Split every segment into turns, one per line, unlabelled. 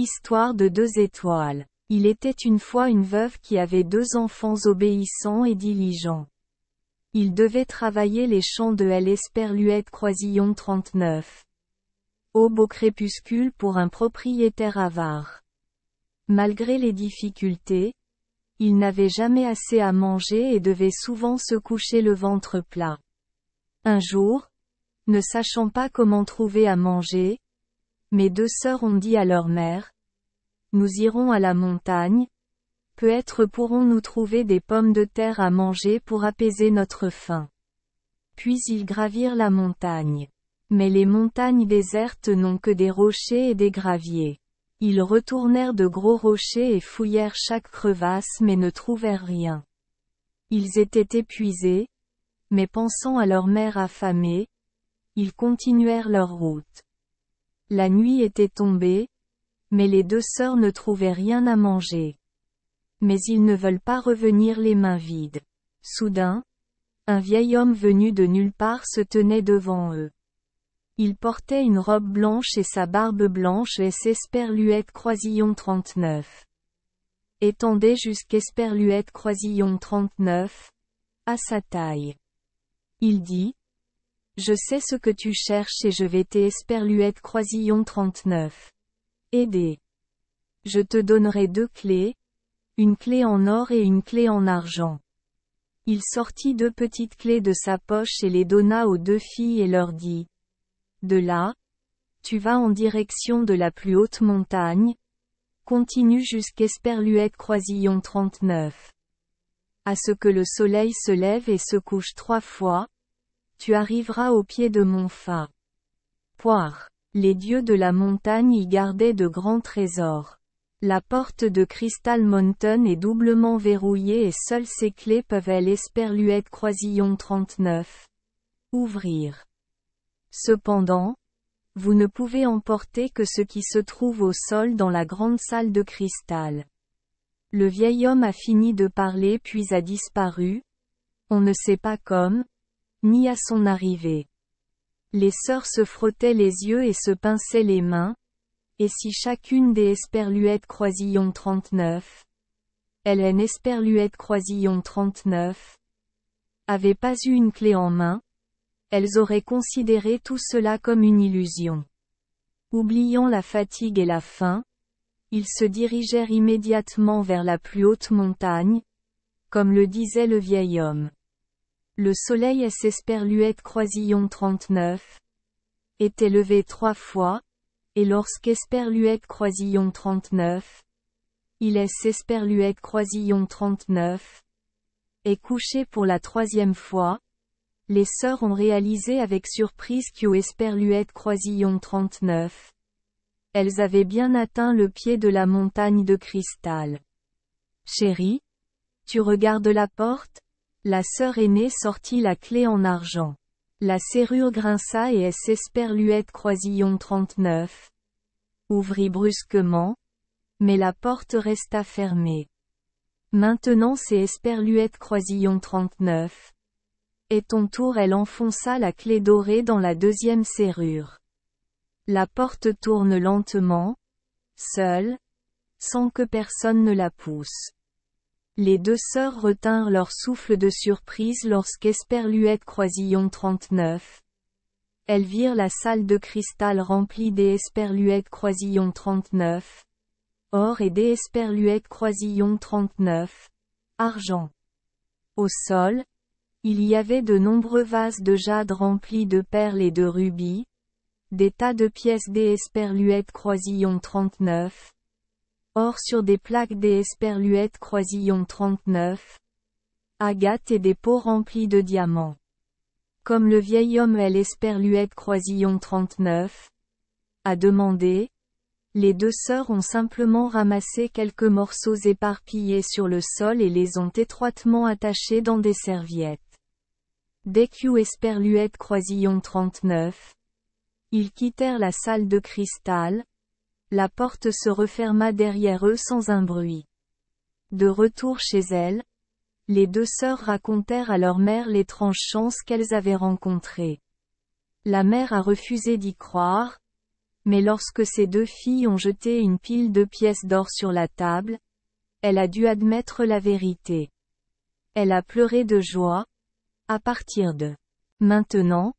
Histoire de 2 étoiles. Il était une fois une veuve qui avait 2 enfants obéissants et diligents. Ils devaient travailler les champs de l'Esperluette Croisillon 39. Au beau crépuscule pour un propriétaire avare. Malgré les difficultés, ils n'avaient jamais assez à manger et devaient souvent se coucher le ventre plat. Un jour, ne sachant pas comment trouver à manger, mes 2 sœurs ont dit à leur mère: « Nous irons à la montagne, peut-être pourrons-nous trouver des pommes de terre à manger pour apaiser notre faim. » Puis ils gravirent la montagne. Mais les montagnes désertes n'ont que des rochers et des graviers. Ils retournèrent de gros rochers et fouillèrent chaque crevasse mais ne trouvèrent rien. Ils étaient épuisés, mais pensant à leur mère affamée, ils continuèrent leur route. La nuit était tombée, mais les 2 sœurs ne trouvaient rien à manger. Mais ils ne veulent pas revenir les mains vides. Soudain, un vieil homme venu de nulle part se tenait devant eux. Il portait une robe blanche et sa barbe blanche Esperluette Croisillon 39. Étendait jusqu'Esperluette Croisillon 39, à sa taille. Il dit: « Je sais ce que tu cherches et je vais t'Esperluette Croisillon 39. Aider. Je te donnerai 2 clés, une clé en or et une clé en argent. » Il sortit 2 petites clés de sa poche et les donna aux 2 filles et leur dit: « De là, tu vas en direction de la plus haute montagne, continue jusqu'Esperluette Croisillon 39. À ce que le soleil se lève et se couche 3 fois, tu arriveras au pied de mon phare. Poire. Les dieux de la montagne y gardaient de grands trésors. La porte de Crystal Mountain est doublement verrouillée et seules ses clés peuvent l'Esperluette Croisillon 39. Ouvrir. Cependant, vous ne pouvez emporter que ce qui se trouve au sol dans la grande salle de cristal. » Le vieil homme a fini de parler puis a disparu, on ne sait pas comme, ni à son arrivée. Les sœurs se frottaient les yeux et se pinçaient les mains, et si chacune des Esperluettes Croisillon 39, Esperluette Croisillon 39, avait pas eu une clé en main, elles auraient considéré tout cela comme une illusion. Oubliant la fatigue et la faim, ils se dirigèrent immédiatement vers la plus haute montagne, comme le disait le vieil homme. Le soleil Esperluette Croisillon 39 était levé 3 fois, et lorsqu'Esperluette Croisillon 39, Esperluette Croisillon 39, est couché pour la 3e fois, les sœurs ont réalisé avec surprise qu'Esperluette Croisillon 39, elles avaient bien atteint le pied de la montagne de cristal. « Chérie, tu regardes la porte ?» La sœur aînée sortit la clé en argent. La serrure grinça et Esperluette Croisillon 39 ouvrit brusquement, mais la porte resta fermée. Maintenant c'est Esperluette Croisillon 39. Et ton tour elle enfonça la clé dorée dans la 2e serrure. La porte tourne lentement, seule, sans que personne ne la pousse. Les 2 sœurs retinrent leur souffle de surprise lorsqu'Esperluette Croisillon 39. Elles virent la salle de cristal remplie d'Esperluette Croisillon 39. Or et d'Esperluette Croisillon 39. Argent. Au sol, il y avait de nombreux vases de jade remplis de perles et de rubis, des tas de pièces d'Esperluette Croisillon 39. Or sur des plaques d'Esperluette Croisillon 39, agates et des pots remplis de diamants. Comme le vieil homme l'Esperluette Croisillon 39 a demandé, les 2 sœurs ont simplement ramassé quelques morceaux éparpillés sur le sol et les ont étroitement attachés dans des serviettes. Dès qu'Esperluette Croisillon 39, ils quittèrent la salle de cristal, la porte se referma derrière eux sans un bruit. De retour chez elles, les 2 sœurs racontèrent à leur mère l'étrange chance qu'elles avaient rencontrée. La mère a refusé d'y croire, Mais lorsque ses deux filles ont jeté une pile de pièces d'or sur la table, elle a dû admettre la vérité. Elle a pleuré de joie. À partir de maintenant,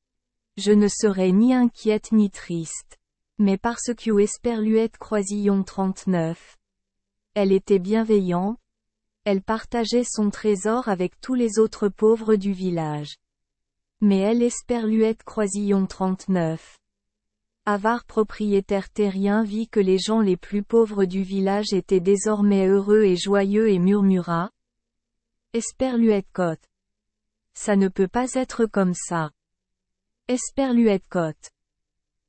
je ne serai ni inquiète ni triste. Mais parce que Esperluette Croisillon 39. Elle était bienveillante. Elle partageait son trésor avec tous les autres pauvres du village. Mais elle Esperluette Croisillon 39. Avare propriétaire terrien vit que les gens les plus pauvres du village étaient désormais heureux et joyeux et murmura. Esperluette Cotte. Ça ne peut pas être comme ça. Esperluette Cotte.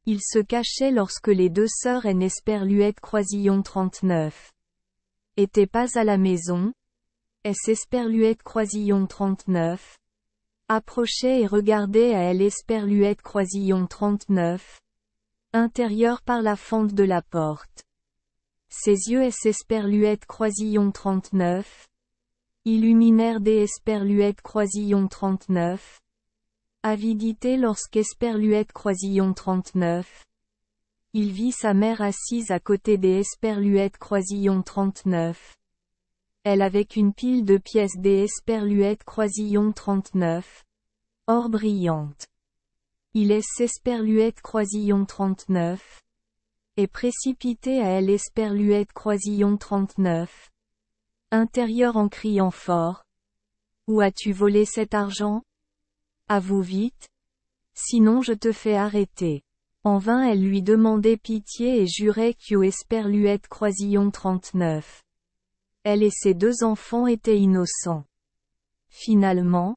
Il se cachait lorsque les deux sœurs Esperluette Croisillon 39. étaient pas à la maison. Esperluette Croisillon 39. Approchait et regardait à Esperluette Croisillon 39. Intérieur par la fente de la porte. Ses yeux Esperluette Croisillon 39. Illuminèrent des Esperluette Croisillon 39. Avidité lorsqu'Esperluette Croisillon 39. Il vit sa mère assise à côté des Esperluette Croisillon 39. Elle avec une pile de pièces des Esperluette Croisillon 39. Or brillante. Il Esperluette Croisillon 39. Et précipité à elle Esperluette Croisillon 39. Intérieur en criant fort. Où as-tu volé cet argent? Avoue vite. Sinon je te fais arrêter. En vain elle lui demandait pitié et jurait que Esperluette Croisillon 39. Elle et ses deux enfants étaient innocents. Finalement,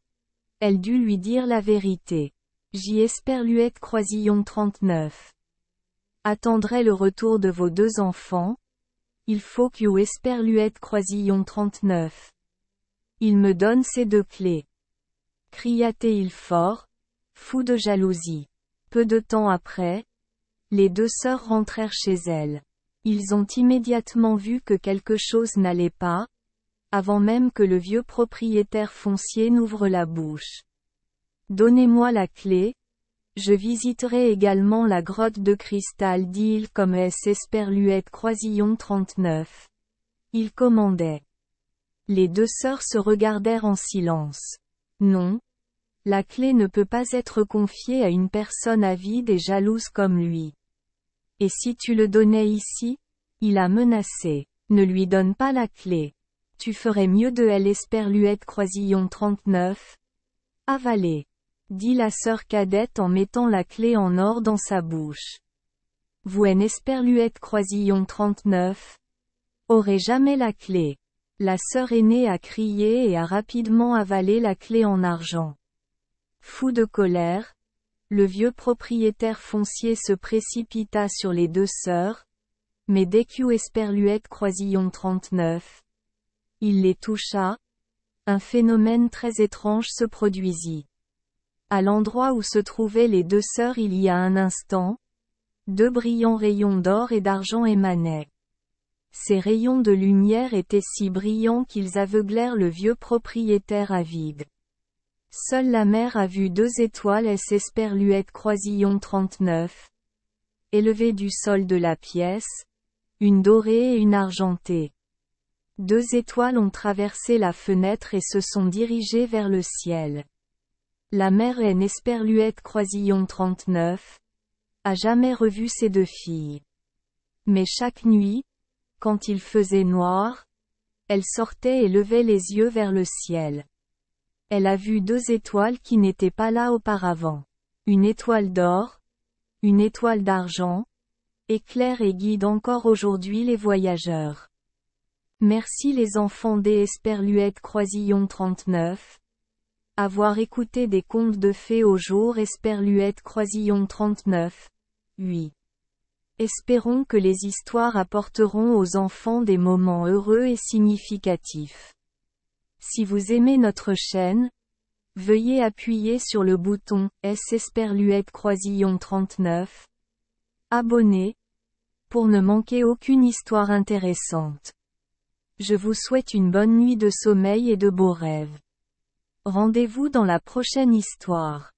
elle dut lui dire la vérité. Esperluette Croisillon 39. Attendrai le retour de vos deux enfants. Il faut que Esperluette Croisillon 39. Il me donne ces deux clés. Cria-t-il fort, fou de jalousie. Peu de temps après, les deux sœurs rentrèrent chez elles. Ils ont immédiatement vu que quelque chose n'allait pas, avant même que le vieux propriétaire foncier n'ouvre la bouche. Donnez-moi la clé. Je visiterai également la grotte de cristal dit-il comme Esperluette Croisillon 39. Il commandait. Les deux sœurs se regardèrent en silence. Non. La clé ne peut pas être confiée à une personne avide et jalouse comme lui. Et si tu le donnais ici? Il a menacé. Ne lui donne pas la clé. Tu ferais mieux de Esperluette Croisillon 39. Avaler. Dit la sœur cadette en mettant la clé en or dans sa bouche. Vous Esperluette Croisillon 39. Aurez jamais la clé. La sœur aînée a crié et a rapidement avalé la clé en argent. Fou de colère, le vieux propriétaire foncier se précipita sur les deux sœurs, mais dès qu'Esperluette Croisillon 39. Il les toucha. Un phénomène très étrange se produisit. À l'endroit où se trouvaient les deux sœurs il y a un instant, deux brillants rayons d'or et d'argent émanaient. Ces rayons de lumière étaient si brillants qu'ils aveuglèrent le vieux propriétaire avide. Seule la mère a vu deux étoiles Esperluette Croisillon 39. Élevées du sol de la pièce, une dorée et une argentée. Deux étoiles ont traversé la fenêtre et se sont dirigées vers le ciel. La mère Esperluette Croisillon 39. A jamais revu ses deux filles. Mais chaque nuit, quand il faisait noir, elle sortait et levait les yeux vers le ciel. Elle a vu deux étoiles qui n'étaient pas là auparavant. Une étoile d'or, une étoile d'argent, éclaire et guide encore aujourd'hui les voyageurs. Merci les enfants d'Esperluette Croisillon 39. Avoir écouté des contes de fées au jour Esperluette Croisillon 39. Oui. Espérons que les histoires apporteront aux enfants des moments heureux et significatifs. Si vous aimez notre chaîne, veuillez appuyer sur le bouton Esperluette Croisillon 39. Abonner, pour ne manquer aucune histoire intéressante. Je vous souhaite une bonne nuit de sommeil et de beaux rêves. Rendez-vous dans la prochaine histoire.